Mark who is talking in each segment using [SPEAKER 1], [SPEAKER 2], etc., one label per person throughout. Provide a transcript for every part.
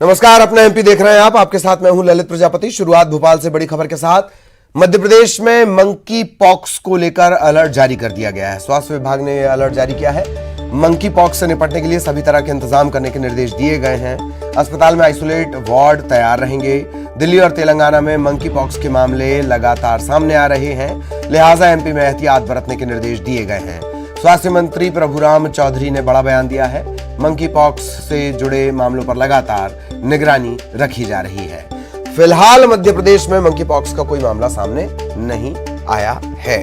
[SPEAKER 1] नमस्कार, अपना एमपी देख रहे हैं आप। आपके साथ मैं हूं ललित प्रजापति। शुरुआत भोपाल से बड़ी खबर के साथ। मध्य प्रदेश में मंकी पॉक्स को लेकर अलर्ट जारी कर दिया गया है। स्वास्थ्य विभाग ने यह अलर्ट जारी किया है। मंकी पॉक्स से निपटने के लिए सभी तरह के इंतजाम करने के निर्देश दिए गए हैं। अस्पताल में आइसोलेट वार्ड तैयार रहेंगे। दिल्ली और तेलंगाना में मंकी पॉक्स के मामले लगातार सामने आ रहे हैं, लिहाजा एमपी में एहतियात बरतने के निर्देश दिए गए हैं। स्वास्थ्य मंत्री प्रभुराम चौधरी ने बड़ा बयान दिया है। मंकी पॉक्स से जुड़े मामलों पर लगातार निगरानी रखी जा रही है। फिलहाल मध्य प्रदेश में मंकी पॉक्स का कोई मामला सामने नहीं आया है।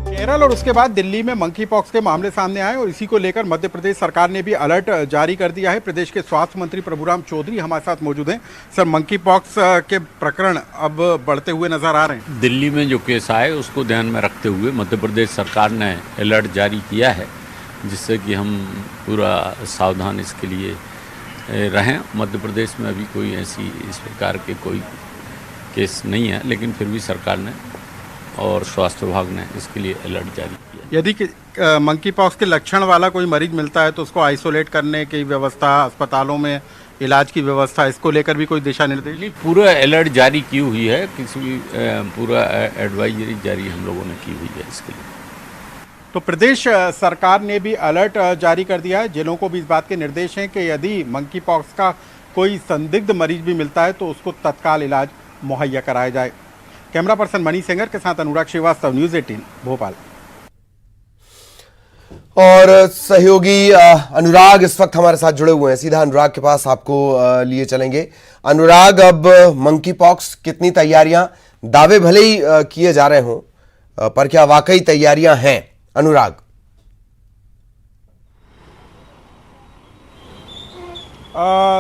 [SPEAKER 2] केरल और उसके बाद दिल्ली में मंकी पॉक्स के मामले सामने आए और इसी को लेकर मध्य प्रदेश सरकार ने भी अलर्ट जारी कर दिया है। प्रदेश के स्वास्थ्य मंत्री प्रभुराम चौधरी हमारे साथ मौजूद हैं। सर, मंकी पॉक्स के प्रकरण अब बढ़ते हुए नजर आ रहे हैं।
[SPEAKER 3] दिल्ली में जो केस आए उसको ध्यान में रखते हुए मध्य प्रदेश सरकार ने अलर्ट जारी किया है, जिससे कि हम पूरा सावधान इसके लिए रहें। मध्य प्रदेश में अभी कोई ऐसी इस प्रकार के कोई केस नहीं है, लेकिन फिर भी सरकार ने और स्वास्थ्य विभाग ने इसके लिए अलर्ट जारी किया।
[SPEAKER 2] यदि मंकी पॉक्स के लक्षण वाला कोई मरीज मिलता है तो उसको आइसोलेट करने की व्यवस्था, अस्पतालों में इलाज की व्यवस्था, इसको लेकर भी कोई दिशा निर्देश?
[SPEAKER 3] नहीं, पूरा अलर्ट जारी की हुई है। किसी भी पूरा एडवाइजरी जारी हम लोगों ने की हुई है इसके लिए।
[SPEAKER 2] तो प्रदेश सरकार ने भी अलर्ट जारी कर दिया है। जिलों को भी इस बात के निर्देश हैं कि यदि मंकी पॉक्स का कोई संदिग्ध मरीज भी मिलता है तो उसको तत्काल इलाज मुहैया कराया जाए। कैमरा पर्सन मनी सेंगर के साथ अनुराग श्रीवास्तव, न्यूज़ 18 भोपाल।
[SPEAKER 1] और सहयोगी अनुराग इस वक्त हमारे साथ जुड़े हुए हैं। सीधा अनुराग के पास आपको लिए चलेंगे। अनुराग, अब मंकी पॉक्स कितनी तैयारियां, दावे भले ही किए जा रहे हों, पर क्या वाकई तैयारियां हैं? अनुराग।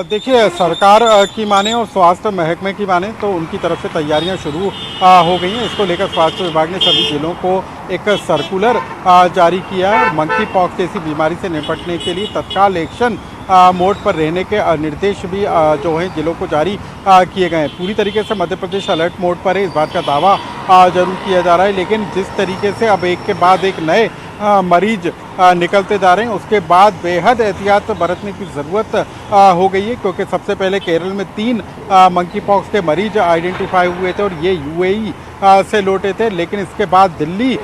[SPEAKER 2] देखिए, सरकार की माने और स्वास्थ्य महकमे की माने तो उनकी तरफ से तैयारियां शुरू हो गई हैं। इसको लेकर स्वास्थ्य विभाग ने सभी जिलों को एक सर्कुलर जारी किया है। मंकी पॉक्स जैसी बीमारी से निपटने के लिए तत्काल एक्शन मोड पर रहने के निर्देश भी जो हैं जिलों को जारी किए गए हैं। पूरी तरीके से मध्य प्रदेश अलर्ट मोड पर है, इस बात का दावा जरूर किया जा रहा है, लेकिन जिस तरीके से अब एक के बाद एक नए मरीज निकलते जा रहे हैं, उसके बाद बेहद एहतियात बरतने की ज़रूरत हो गई है, क्योंकि सबसे पहले केरल में 3 मंकी पॉक्स के मरीज आइडेंटिफाई हुए थे और ये यूएई से लौटे थे। लेकिन इसके बाद दिल्ली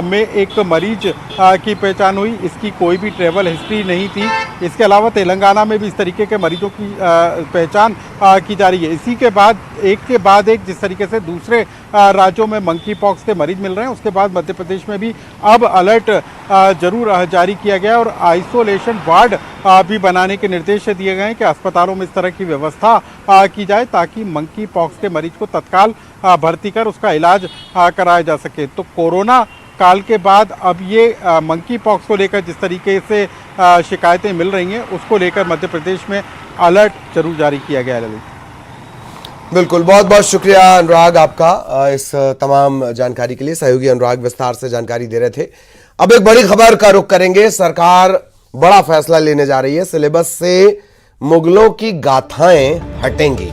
[SPEAKER 2] में एक मरीज की पहचान हुई। इसकी कोई भी ट्रैवल हिस्ट्री नहीं थी। इसके अलावा तेलंगाना में भी इस तरीके के मरीजों की पहचान की जा रही है। इसी के बाद एक जिस तरीके से दूसरे राज्यों में मंकी पॉक्स के मरीज मिल रहे हैं, उसके बाद मध्य प्रदेश में भी अब अलर्ट जरूर जारी किया गया और आइसोलेशन वार्ड भी बनाने के निर्देश दिए गए हैं कि अस्पतालों में इस तरह की व्यवस्था की जाए ताकि मंकी पॉक्स के मरीज को तत्काल भर्ती कर उसका इलाज कराया जा सके। तो कोरोना काल के बाद अब ये मंकी पॉक्स को लेकर जिस तरीके से शिकायतें मिल रही हैं, उसको लेकर मध्य प्रदेश में अलर्ट जरूर जारी किया गया है। ललित,
[SPEAKER 1] बिल्कुल, बहुत बहुत शुक्रिया अनुराग आपका इस तमाम जानकारी के लिए। सहयोगी अनुराग विस्तार से जानकारी दे रहे थे। अब एक बड़ी खबर का रुख करेंगे। सरकार बड़ा फैसला लेने जा रही है। सिलेबस से मुगलों की गाथाएं हटेंगी।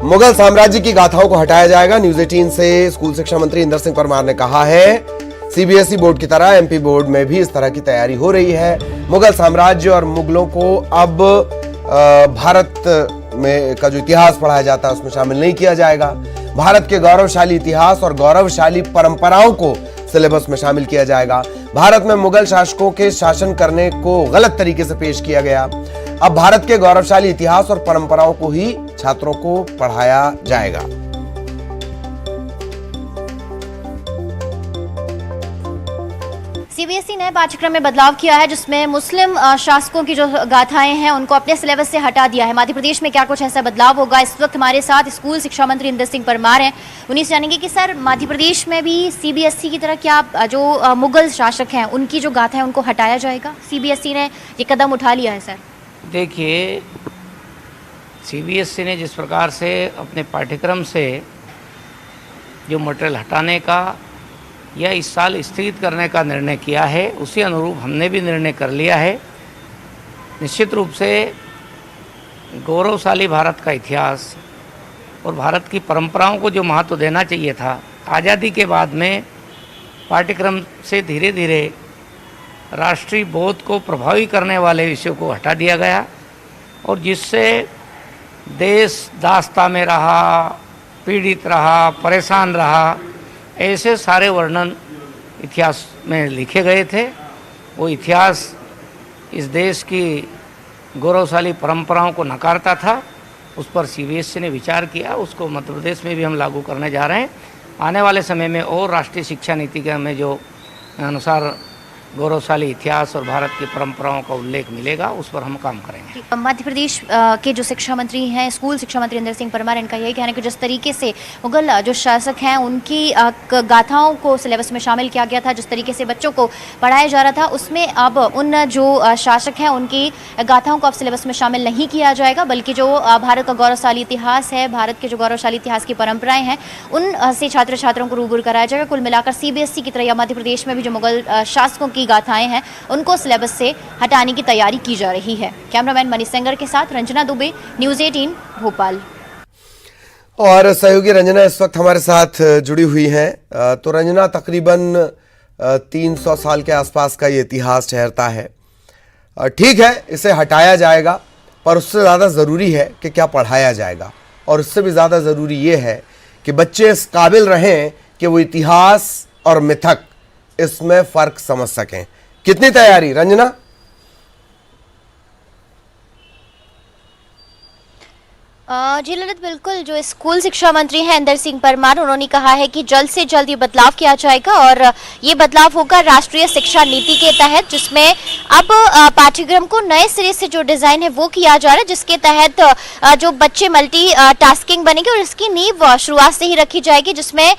[SPEAKER 1] मुगल साम्राज्य की गाथाओं को हटाया जाएगा। न्यूज़ 18 से स्कूल शिक्षा मंत्री इंदर सिंह परमार ने कहा है, सीबीएसई बोर्ड की तरह एमपी बोर्ड में भी इस तरह की तैयारी हो रही है। मुगल साम्राज्य और मुगलों को अब भारत में का जो इतिहास पढ़ाया जाता है उसमें शामिल नहीं किया जाएगा। भारत के गौरवशाली इतिहास और गौरवशाली परंपराओं को सिलेबस में शामिल किया जाएगा। भारत में मुगल शासकों के शासन करने को गलत तरीके से पेश किया गया। अब भारत के गौरवशाली इतिहास और परंपराओं को ही छात्रों को पढ़ाया जाएगा।
[SPEAKER 4] सीबीएसई ने पाठ्यक्रम में बदलाव किया है, जिसमें मुस्लिम शासकों की जो गाथाएं हैं उनको अपने सिलेबस से हटा दिया है। मध्य प्रदेश में क्या कुछ ऐसा बदलाव होगा? इस वक्त हमारे साथ स्कूल शिक्षा मंत्री इंदर सिंह परमार हैं। उन्हीं से जानेंगे कि सर, मध्य प्रदेश में भी सीबीएसई की तरह क्या जो मुगल शासक हैं उनकी जो गाथाएं उनको हटाया जाएगा? सीबीएसई ने ये कदम उठा लिया है सर।
[SPEAKER 5] देखिए, सीबीएसई ने जिस प्रकार से अपने पाठ्यक्रम से जो मटेरियल हटाने का या इस साल स्थगित करने का निर्णय किया है, उसी अनुरूप हमने भी निर्णय कर लिया है। निश्चित रूप से गौरवशाली भारत का इतिहास और भारत की परंपराओं को जो महत्व देना चाहिए था, आज़ादी के बाद में पाठ्यक्रम से धीरे धीरे राष्ट्रीय बोध को प्रभावी करने वाले विषयों को हटा दिया गया और जिससे देश दास्ता में रहा, पीड़ित रहा, परेशान रहा, ऐसे सारे वर्णन इतिहास में लिखे गए थे। वो इतिहास इस देश की गौरवशाली परंपराओं को नकारता था। उस पर सीबीएसई ने विचार किया, उसको मध्य प्रदेश में भी हम लागू करने जा रहे हैं। आने वाले समय में और राष्ट्रीय शिक्षा नीति के में जो अनुसार गौरवशाली इतिहास और भारत की परंपराओं का उल्लेख मिलेगा, उस पर हम काम करेंगे।
[SPEAKER 4] मध्य प्रदेश के जो शिक्षा मंत्री हैं, स्कूल शिक्षा मंत्री इंदर सिंह परमार, इनका यही कहना है कि जिस तरीके से मुगल जो शासक हैं उनकी गाथाओं को सिलेबस में शामिल किया गया था, जिस तरीके से बच्चों को पढ़ाया जा रहा था, उसमें अब उन जो शासक हैं उनकी गाथाओं को अब सिलेबस में शामिल नहीं किया जाएगा, बल्कि जो भारत का गौरवशाली इतिहास है, भारत के जो गौरवशाली इतिहास की परंपराएं हैं, उन से छात्र छात्रों को रूबरू कराया जाएगा। कुल मिलाकर सीबीएसई की तरह या मध्य प्रदेश में भी जो मुगल शासकों की गाथाएं हैं उनको सिलेबस से हटाने की तैयारी की जा रही है। कैमरामैन मनीष सेंगर के साथ रंजना दुबे, न्यूज़ 18 भोपाल।
[SPEAKER 1] और सहयोगी रंजना इस वक्त हमारे साथ जुड़ी हुई हैं। तो रंजना, तकरीबन 300 साल के आसपास का ये इतिहास ठहरता है। ठीक है, इसे हटाया जाएगा, पर उससे ज़्यादा ज़रूरी है कि क्या पढ़ाया जाएगा, और उससे भी ज़्यादा ज़रूरी ये है कि बच्चे इस काबिल रहें कि वो इतिहास और मिथक इसमें फ़र्क समझ सकें। कितनी तैयारी रंजना?
[SPEAKER 4] जी ललित, बिल्कुल। जो स्कूल शिक्षा मंत्री हैं इंदर सिंह परमार, उन्होंने कहा है कि जल्द से जल्द ये बदलाव किया जाएगा और ये बदलाव होगा राष्ट्रीय शिक्षा नीति के तहत, जिसमें अब पाठ्यक्रम को नए सिरे से जो डिज़ाइन है वो किया जा रहा है, जिसके तहत जो बच्चे मल्टी टास्किंग बनेंगे और इसकी नींव शुरुआत से ही रखी जाएगी, जिसमें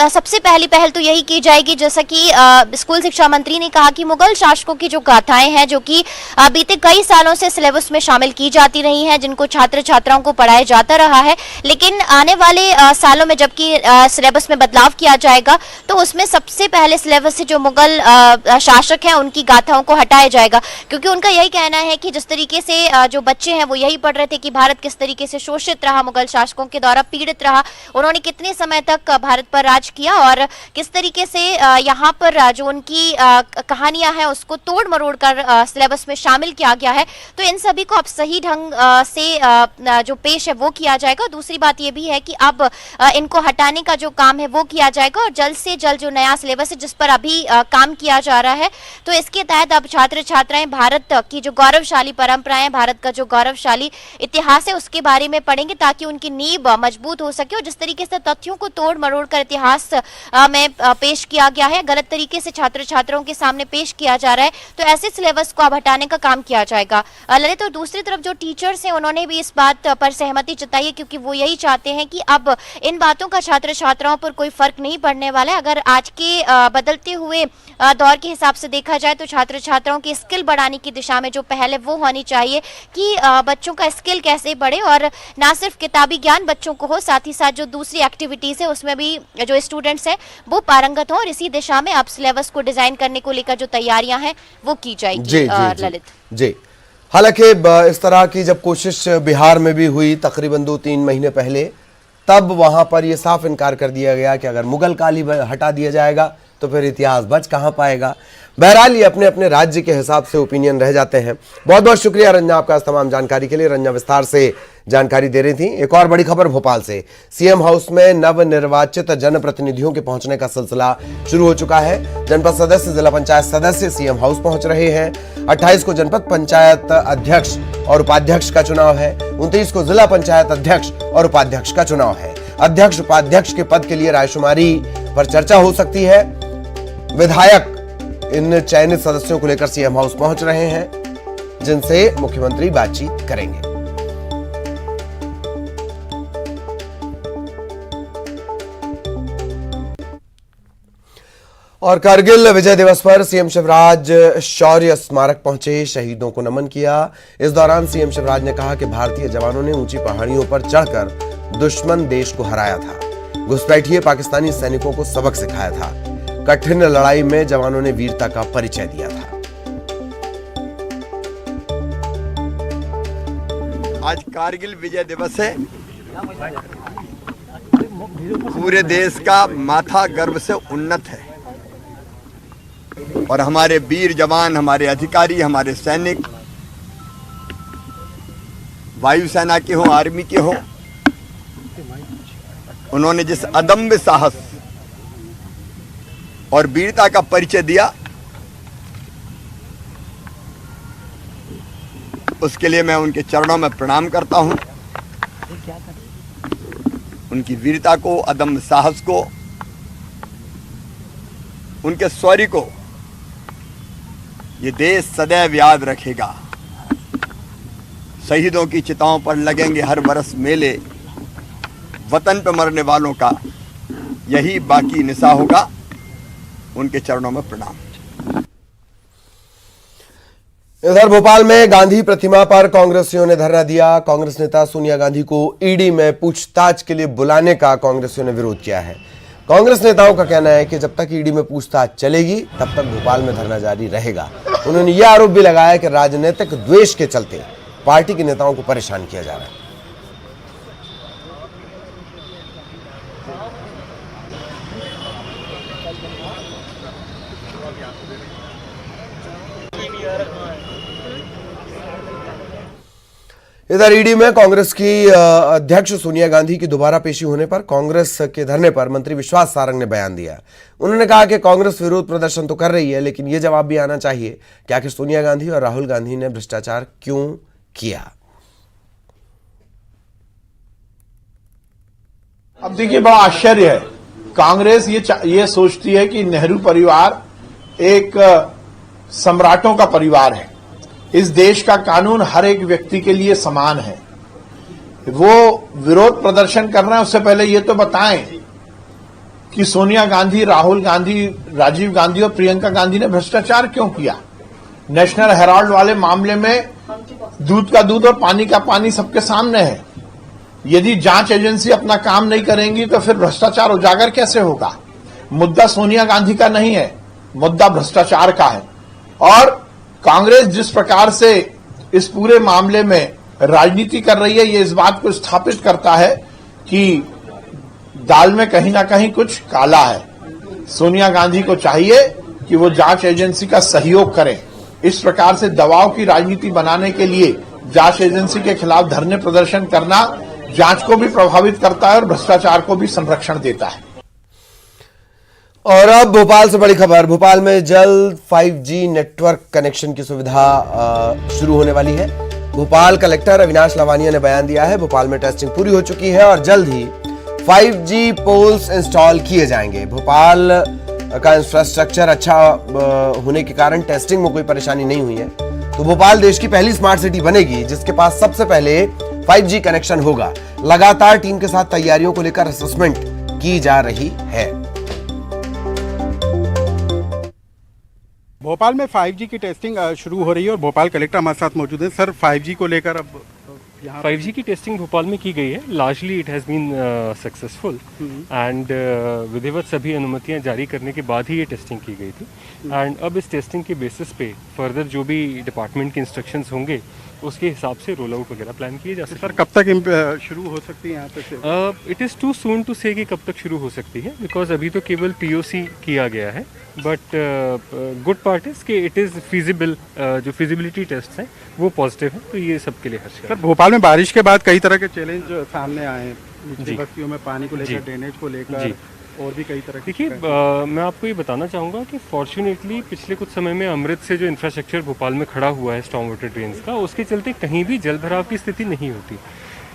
[SPEAKER 4] सबसे पहली पहल तो यही की जाएगी, जैसा कि स्कूल शिक्षा मंत्री ने कहा कि मुगल शासकों की जो गाथाएं हैं, जो कि बीते कई सालों से सिलेबस में शामिल की जाती रही हैं, जिनको छात्र छात्राओं को पढ़ाया जाता रहा है, लेकिन आने वाले सालों में जबकि सिलेबस में बदलाव किया जाएगा तो उसमें सबसे पहले सिलेबस से जो मुगल शासक हैं उनकी गाथाओं को हटाया जाएगा, क्योंकि उनका यही कहना है कि जिस तरीके से जो बच्चे हैं वो यही पढ़ रहे थे कि भारत किस तरीके से शोषित रहा, मुगल शासकों के द्वारा पीड़ित रहा, उन्होंने कितने समय तक भारत पर राज किया और किस तरीके से यहाँ पर जो उनकी कहानियां हैं उसको तोड़ मरोड़ कर सिलेबस में शामिल किया गया है। तो इन सभी को अब सही ढंग से जो पेश है वो किया जाएगा। दूसरी बात ये भी है कि अब इनको हटाने का जो काम है वो किया जाएगा और जल्द से जल्द जो नया सिलेबस है जिस पर अभी काम किया जा रहा है, तो इसके तहत अब छात्र छात्राएं भारत की जो गौरवशाली परंपराएं, भारत का जो गौरवशाली इतिहास है उसके बारे में पढ़ेंगे, ताकि उनकी नींव मजबूत हो सके। और जिस तरीके से तथ्यों को तोड़ मरोड़ कर इतिहास में पेश किया गया है, गलत तरीके से छात्र छात्राओं के सामने पेश किया जा रहा है, तो ऐसे सिलेबस को अब हटाने का काम किया जाएगा। ललित, और दूसरी तरफ जो टीचर्स हैं उन्होंने भी इस बात पर सहमति जताई है, क्योंकि वो यही चाहते हैं कि अब इन बातों का छात्र छात्राओं पर कोई फर्क नहीं पड़ने वाला है। अगर आज के बदलते हुए दौर के हिसाब से देखा जाए तो छात्र छात्राओं की स्किल बढ़ाने की दिशा में जो पहल है वो होनी चाहिए कि बच्चों का स्किल कैसे बढ़े और ना सिर्फ किताबी ज्ञान बच्चों को हो, साथ ही साथ जो दूसरी एक्टिविटीज है उसमें भी जो स्टूडेंट्स हैं वो पारंगत हो, और इसी दिशा में अब सिलेबस को डिजाइन करने को लेकर जो तैयारियां हैं वो की जाएगी। ललित
[SPEAKER 1] जी, हालांकि इस तरह की जब कोशिश बिहार में भी हुई तकरीबन 2-3 महीने पहले, तब वहां पर यह साफ इनकार कर दिया गया कि अगर मुगल काल ही हटा दिया जाएगा तो फिर इतिहास बच कहां पाएगा। बहरहाल ये अपने अपने राज्य के हिसाब से ओपिनियन रह जाते हैं। बहुत बहुत शुक्रिया रंजना आपका इस तमाम जानकारी के लिए। रंजना विस्तार से जानकारी दे रही थी। एक और बड़ी खबर भोपाल से, सीएम हाउस में नवनिर्वाचित जनप्रतिनिधियों के पहुंचने का सिलसिला शुरू हो चुका है। जनपद सदस्य, जिला पंचायत सदस्य सीएम हाउस पहुंच रहे हैं। 28 को जनपद पंचायत अध्यक्ष और उपाध्यक्ष का चुनाव है। 29 को जिला पंचायत अध्यक्ष और उपाध्यक्ष का चुनाव है। अध्यक्ष उपाध्यक्ष के पद के लिए रायशुमारी पर चर्चा हो सकती है। विधायक इन चयनित सदस्यों को लेकर सीएम हाउस पहुंच रहे हैं, जिनसे मुख्यमंत्री बातचीत करेंगे। और कारगिल विजय दिवस पर सीएम शिवराज शौर्य स्मारक पहुंचे, शहीदों को नमन किया। इस दौरान सीएम शिवराज ने कहा कि भारतीय जवानों ने ऊंची पहाड़ियों पर चढ़कर दुश्मन देश को हराया था। घुसपैठिए पाकिस्तानी सैनिकों को सबक सिखाया था। कठिन लड़ाई में जवानों ने वीरता का परिचय दिया था।
[SPEAKER 6] आज कारगिल विजय दिवस है। पूरे देश का माथा गर्व से उन्नत है और हमारे वीर जवान, हमारे अधिकारी, हमारे सैनिक, वायुसेना के हों, आर्मी के हों, उन्होंने जिस अदम्य साहस और वीरता का परिचय दिया, उसके लिए मैं उनके चरणों में प्रणाम करता हूं। उनकी वीरता को, अदम्य साहस को, उनके शौर्य को ये देश सदैव याद रखेगा। शहीदों की चिताओं पर लगेंगे हर बरस मेले, वतन पर मरने वालों का यही बाकी निशा होगा। उनके चरणों में प्रणाम।
[SPEAKER 1] इधर भोपाल में गांधी प्रतिमा पर कांग्रेसियों ने धरना दिया। कांग्रेस नेता सोनिया गांधी को ईडी में पूछताछ के लिए बुलाने का कांग्रेसियों ने विरोध किया है। कांग्रेस नेताओं का कहना है कि जब तक ईडी में पूछताछ चलेगी तब तक भोपाल में धरना जारी रहेगा। उन्होंने यह आरोप भी लगाया कि राजनीतिक द्वेष के चलते पार्टी के नेताओं को परेशान किया जा रहा है। इधर ईडी में कांग्रेस की अध्यक्ष सोनिया गांधी की दोबारा पेशी होने पर कांग्रेस के धरने पर मंत्री विश्वास सारंग ने बयान दिया। उन्होंने कहा कि कांग्रेस विरोध प्रदर्शन तो कर रही है, लेकिन यह जवाब भी आना चाहिए कि आखिर सोनिया गांधी और राहुल गांधी ने भ्रष्टाचार क्यों किया।
[SPEAKER 7] अब देखिए, बड़ा आश्चर्य है, कांग्रेस ये सोचती है कि नेहरू परिवार एक सम्राटों का परिवार है। इस देश का कानून हर एक व्यक्ति के लिए समान है। वो विरोध प्रदर्शन कर रहे हैं, उससे पहले ये तो बताएं कि सोनिया गांधी, राहुल गांधी, राजीव गांधी और प्रियंका गांधी ने भ्रष्टाचार क्यों किया। नेशनल हेराल्ड वाले मामले में दूध का दूध और पानी का पानी सबके सामने है। यदि जांच एजेंसी अपना काम नहीं करेंगी तो फिर भ्रष्टाचार उजागर कैसे होगा। मुद्दा सोनिया गांधी का नहीं है, मुद्दा भ्रष्टाचार का है। और कांग्रेस जिस प्रकार से इस पूरे मामले में राजनीति कर रही है, ये इस बात को स्थापित करता है कि दाल में कहीं ना कहीं कुछ काला है। सोनिया गांधी को चाहिए कि वो जांच एजेंसी का सहयोग करें। इस प्रकार से दबाव की राजनीति बनाने के लिए जांच एजेंसी के खिलाफ धरने प्रदर्शन करना जांच को भी प्रभावित करता है और भ्रष्टाचार को भी संरक्षण देता है।
[SPEAKER 1] और अब भोपाल से बड़ी खबर। भोपाल में जल्द 5G नेटवर्क कनेक्शन की सुविधा शुरू होने वाली है। भोपाल कलेक्टर अविनाश लवानिया ने बयान दिया है, भोपाल में टेस्टिंग पूरी हो चुकी है और जल्द ही 5G पोल्स इंस्टॉल किए जाएंगे। भोपाल का इंफ्रास्ट्रक्चर अच्छा होने के कारण टेस्टिंग में कोई परेशानी नहीं हुई है। तो भोपाल देश की पहली स्मार्ट सिटी बनेगी जिसके पास सबसे पहले 5G कनेक्शन होगा। लगातार टीम के साथ तैयारियों को लेकर असेसमेंट की जा रही है।
[SPEAKER 2] भोपाल में 5G की टेस्टिंग शुरू हो रही है और भोपाल कलेक्टर हमारे साथ मौजूद हैं। सर, 5G को लेकर अब यहाँ
[SPEAKER 8] 5G की टेस्टिंग भोपाल में की गई है। Largely it has been successful and विधिवत सभी अनुमतियाँ जारी करने के बाद ही ये टेस्टिंग की गई थी। एंड अब इस टेस्टिंग के बेसिस पे फर्दर जो भी डिपार्टमेंट के इंस्ट्रक्शंस होंगे उसके हिसाब से रोल आउट वगैरह प्लान किए जा सकते हैं।
[SPEAKER 2] सर, कब तक शुरू हो सकती है यहाँ पे?
[SPEAKER 8] It is too soon to say कि कब तक शुरू हो सकती है, बिकॉज अभी तो केवल POC किया गया है। बट गुड पार्ट इज कि इट इज़ फिजिबल। जो फिजिबिलिटी टेस्ट हैं वो पॉजिटिव हैं, तो ये सबके लिए हर्ष है।
[SPEAKER 2] सर, भोपाल में बारिश के बाद कई तरह के चैलेंज सामने आए हैं, निचली बस्तियों में पानी को लेकर, ड्रेनेज को लेकर और भी कई तरह के।
[SPEAKER 8] देखिए, मैं आपको ये बताना चाहूँगा कि फॉर्चुनेटली पिछले कुछ समय में अमृत से जो इंफ्रास्ट्रक्चर भोपाल में खड़ा हुआ है स्टॉर्म वाटर ड्रेन्स का, उसके चलते कहीं भी जल भराव की स्थिति नहीं होती।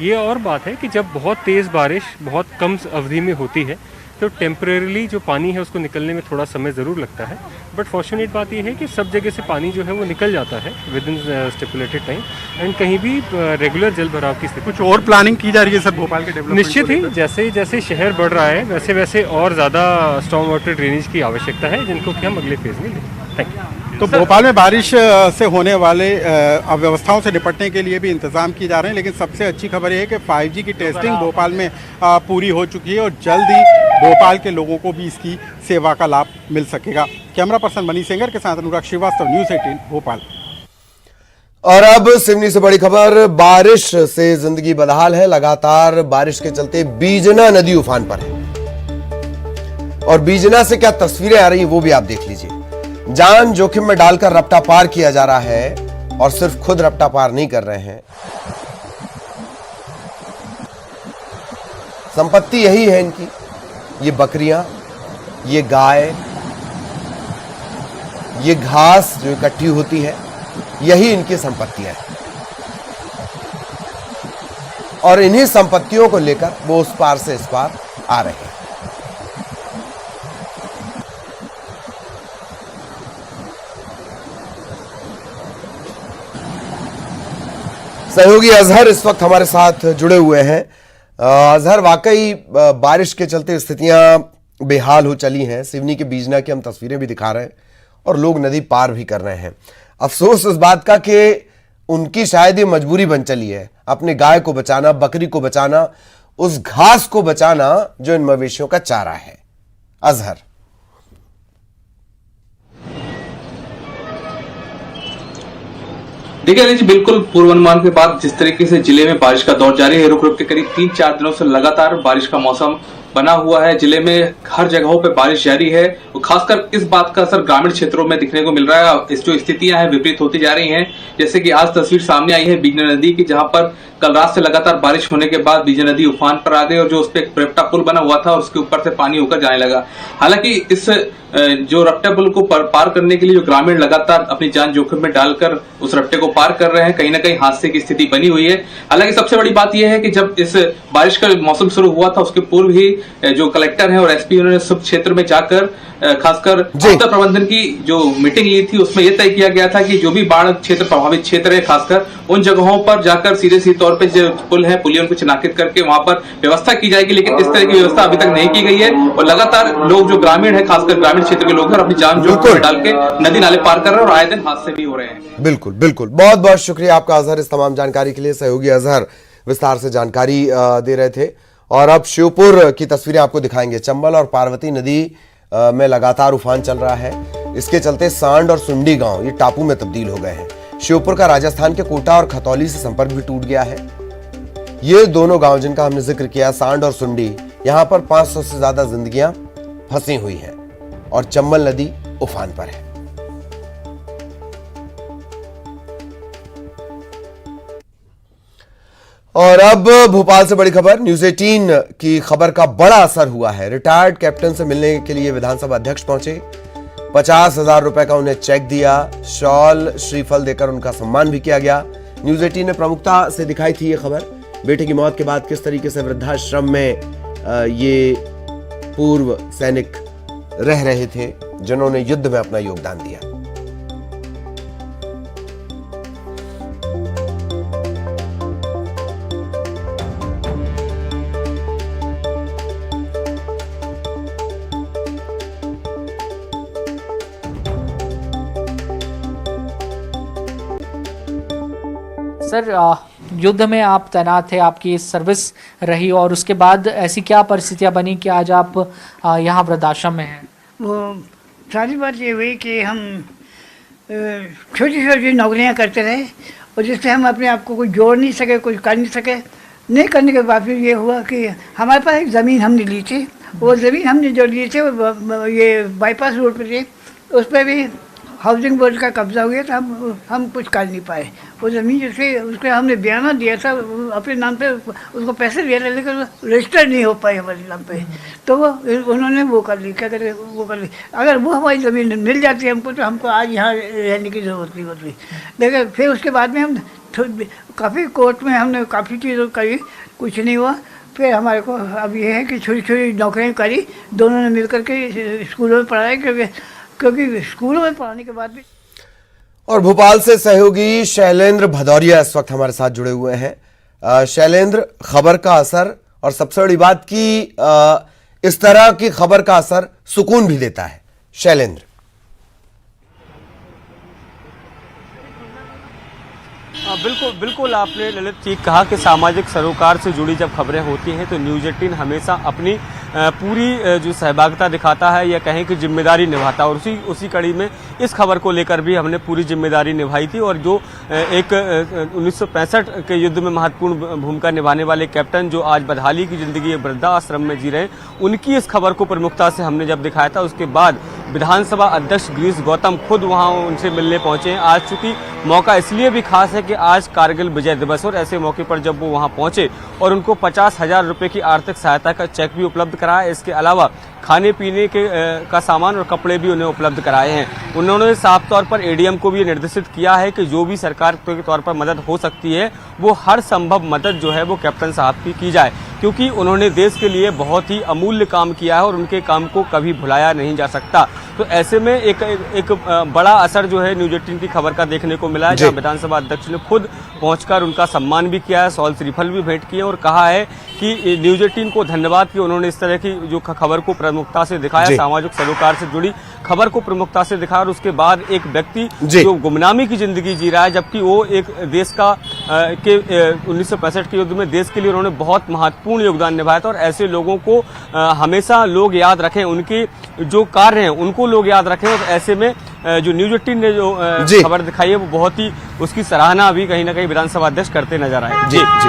[SPEAKER 8] ये और बात है कि जब बहुत तेज़ बारिश बहुत कम अवधि में होती है तो टेम्परेरीली जो पानी है उसको निकलने में थोड़ा समय ज़रूर लगता है। बट फॉर्चुनेट बात यह है कि सब जगह से पानी जो है वो निकल जाता है with in stipulated time and कहीं भी रेगुलर जल भराव की स्थिति।
[SPEAKER 2] कुछ और प्लानिंग की जा रही है सर भोपाल के डेवलपमेंट?
[SPEAKER 8] निश्चित ही, जैसे जैसे शहर बढ़ रहा है वैसे वैसे और ज़्यादा स्टॉर्म वाटर ड्रेनेज की आवश्यकता है, जिनको कि हम अगले फेज में लें। Thank you.
[SPEAKER 2] तो भोपाल में बारिश से होने वाले अव्यवस्थाओं से निपटने के लिए भी इंतजाम किए जा रहे हैं, लेकिन सबसे अच्छी खबर यह है कि 5G की टेस्टिंग भोपाल में पूरी हो चुकी है और जल्द ही भोपाल के लोगों को भी इसकी सेवा का लाभ मिल सकेगा। कैमरा पर्सन मनी सेंगर के साथ अनुराग श्रीवास्तव, न्यूज़ 18 भोपाल।
[SPEAKER 1] और अब सिवनी से बड़ी खबर। बारिश से जिंदगी बदहाल है। लगातार बारिश के चलते बीजना नदी उफान पर है और बीजना से क्या तस्वीरें आ रही हैं वो भी आप देख लीजिए। जान जोखिम में डालकर रपटा पार किया जा रहा है और सिर्फ खुद रपटा पार नहीं कर रहे हैं, संपत्ति यही है इनकी। ये बकरियां, ये गाय, ये घास जो इकट्ठी होती है, यही इनकी संपत्तियां हैं और इन्हीं संपत्तियों को लेकर वो उस पार से इस पार आ रहे हैं। सहयोगी अजहर इस वक्त हमारे साथ जुड़े हुए हैं। अजहर, वाकई बारिश के चलते स्थितियां बेहाल हो चली हैं। सिवनी के बीजना की हम तस्वीरें भी दिखा रहे हैं और लोग नदी पार भी कर रहे हैं। अफसोस इस बात का कि उनकी शायद ये मजबूरी बन चली है, अपने गाय को बचाना, बकरी को बचाना, उस घास को बचाना जो इन मवेशियों का चारा है। अजहर,
[SPEAKER 9] देखिए अनिल जी, बिल्कुल पूर्वानुमान के बाद जिस तरीके से जिले में बारिश का दौर जारी है, रुक रुक के करीब 3-4 दिनों से लगातार बारिश का मौसम बना हुआ है। जिले में हर जगहों पे बारिश जारी है और खासकर इस बात का असर ग्रामीण क्षेत्रों में दिखने को मिल रहा है। इस जो स्थितियां हैं विपरीत होती जा रही हैं। जैसे कि आज तस्वीर सामने आई है बीजना नदी की, जहां पर कल रात से लगातार बारिश होने के बाद बीजना नदी उफान पर आ गई और जो उस पर एक रपटा पुल बना हुआ था और उसके ऊपर से पानी होकर जाने लगा। हालांकि इस जो रपटा पुल को पार करने के लिए जो ग्रामीण लगातार अपनी जान जोखिम में डालकर उस रपटे को पार कर रहे हैं, कहीं ना कहीं हादसे की स्थिति बनी हुई है। हालांकि सबसे बड़ी बात यह है कि जब इस बारिश का मौसम शुरू हुआ था उसके पूर्व ही जो कलेक्टर हैं और एसपी उन्होंने सब क्षेत्र में जाकर खासकर आपदा प्रबंधन की जो मीटिंग ली थी उसमें यह तय किया गया था कि जो भी बाढ़ क्षेत्र प्रभावित क्षेत्र है खासकर उन जगहों पर जाकर सीधे तौर पर जो पुल है पुलियों को चिन्हांकित करके वहां पर व्यवस्था की जाएगी। लेकिन इस तरह की व्यवस्था अभी तक नहीं की गई है और लगातार लोग जो ग्रामीण है खासकर ग्रामीण क्षेत्र के लोग अपनी जान जोखिम में डाल के नदी नाले पार कर रहे हैं और आए दिन हादसे भी हो रहे हैं।
[SPEAKER 1] बिल्कुल बिल्कुल, बहुत बहुत शुक्रिया आपका अजहर इस तमाम जानकारी के लिए। सहयोगी अजहर विस्तार से जानकारी दे रहे थे। और अब श्योपुर की तस्वीरें आपको दिखाएंगे। चंबल और पार्वती नदी में लगातार उफान चल रहा है। इसके चलते सांड और सुंडी गांव ये टापू में तब्दील हो गए हैं। श्योपुर का राजस्थान के कोटा और खतौली से संपर्क भी टूट गया है। ये दोनों गांव जिनका हमने जिक्र किया, सांड और सुंडी, यहां पर 500 से ज्यादा जिंदगियां फंसी हुई हैं और चंबल नदी उफान पर है। और अब भोपाल से बड़ी खबर, न्यूज 18 की खबर का बड़ा असर हुआ है। रिटायर्ड कैप्टन से मिलने के लिए विधानसभा अध्यक्ष पहुंचे, 50,000 रुपए का उन्हें चेक दिया, शॉल श्रीफल देकर उनका सम्मान भी किया गया। न्यूज 18 ने प्रमुखता से दिखाई थी ये खबर। बेटे की मौत के बाद किस तरीके से वृद्धाश्रम में ये पूर्व सैनिक रह रहे थे जिन्होंने युद्ध में अपना योगदान दिया।
[SPEAKER 10] सर, युद्ध में आप तैनात थे, आपकी सर्विस रही और उसके बाद ऐसी क्या परिस्थितियां बनी कि आज आप यहाँ वृद्धाश्रम में हैं?
[SPEAKER 11] वो सारी बात ये हुई कि हम छोटी छोटी नौकरियां करते रहे और जिससे हम अपने आप को कुछ जोड़ नहीं सके, कुछ कर नहीं सके। नहीं करने के बाद फिर ये हुआ कि हमारे पास एक ज़मीन हमने ली थी। वो ज़मीन हमने जो ली थी वो ये बाईपास रोड पर थी, उस पर भी हाउसिंग बोर्ड का कब्जा हो गया था। हम कुछ कर नहीं पाए। वो ज़मीन जिसके उसके हमने बयाना दिया था अपने नाम पे, उसको पैसे दिए थे लेकिन रजिस्टर नहीं हो पाए हमारे नाम पे। तो वो उन्होंने वो कर ली, क्या कहते वो कर ली। अगर वो हमारी ज़मीन मिल जाती हमको तो हमको आज यहाँ रहने की ज़रूरत नहीं होती। लेकिन फिर उसके बाद में हम काफ़ी कोर्ट में हमने काफ़ी चीज़ों करी, कुछ नहीं हुआ। फिर हमारे को अब ये है कि छोटी छोटी नौकरियाँ करी, दोनों ने मिल करके स्कूलों में पढ़ाई, क्योंकि स्कूलों में पढ़ाने के बाद भी।
[SPEAKER 1] और भोपाल से सहयोगी शैलेंद्र भदौरिया इस वक्त हमारे साथ जुड़े हुए हैं। शैलेंद्र, खबर का असर और सबसे बड़ी बात की इस तरह की खबर का असर सुकून भी देता है। शैलेंद्र,
[SPEAKER 12] बिल्कुल बिल्कुल आपने ललित ठीक कहा कि सामाजिक सरोकार से जुड़ी जब खबरें होती हैं तो न्यूज़ 18 हमेशा अपनी पूरी जो सहभागिता दिखाता है या कहें कि जिम्मेदारी निभाता है। और उसी कड़ी में इस खबर को लेकर भी हमने पूरी जिम्मेदारी निभाई थी। और जो एक 1965 के युद्ध में महत्वपूर्ण भूमिका निभाने वाले कैप्टन जो आज बदहाली की जिंदगी वृद्धाश्रम में जी रहे हैं, उनकी इस खबर को प्रमुखता से हमने जब दिखाया था, उसके बाद विधानसभा अध्यक्ष गिरीश गौतम खुद वहां उनसे मिलने पहुंचे हैं। आज चूंकि मौका इसलिए भी खास है कि आज कारगिल विजय दिवस, और ऐसे मौके पर जब वो वहां पहुंचे और उनको 50,000 रुपए की आर्थिक सहायता का चेक भी उपलब्ध कराया। इसके अलावा खाने पीने के का सामान और कपड़े भी उन्हें उपलब्ध कराए हैं। उन्होंने साफ तौर पर एडीएम को भी निर्देशित किया है कि जो भी सरकार के तौर पर मदद हो सकती है वो हर संभव मदद जो है वो कैप्टन साहब की जाए, क्योंकि उन्होंने देश के लिए बहुत ही अमूल्य काम किया है और उनके काम को कभी भुलाया नहीं जा सकता। तो ऐसे में एक बड़ा असर जो है न्यूज 18 की खबर का देखने को मिला है, जहां विधानसभा अध्यक्ष ने खुद पहुंचकर उनका सम्मान भी किया है, सॉल श्रीफल भी भेंट किए और कहा है कि न्यूज 18 को धन्यवाद कि उन्होंने इस तरह की जो खबर को प्रमुखता से दिखाया, सामाजिक सरोकार से जुड़ी खबर को प्रमुखता से दिखाया। और उसके बाद एक व्यक्ति जो गुमनामी की जिंदगी जी रहा है, जबकि वो एक देश का 1965 के युद्ध में देश के लिए उन्होंने बहुत महत्वपूर्ण योगदान निभाया था। और ऐसे लोगों को हमेशा लोग याद रखें, उनके जो कार्य हैं उनको लोग याद रखें। और ऐसे में जो न्यूज 18 ने जो खबर दिखाई है वो बहुत ही उसकी सराहना भी कहीं ना कहीं विधानसभा अध्यक्ष करते नजर आए।
[SPEAKER 1] जी जी,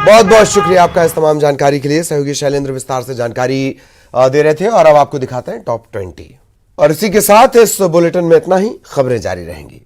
[SPEAKER 1] बहुत बहुत शुक्रिया आपका इस तमाम जानकारी के लिए। सहयोगी शैलेंद्र विस्तार से जानकारी दे रहे थे और अब आपको दिखाते हैं टॉप 20। और इसी के साथ इस बुलेटिन में इतना ही। खबरें जारी रहेंगी।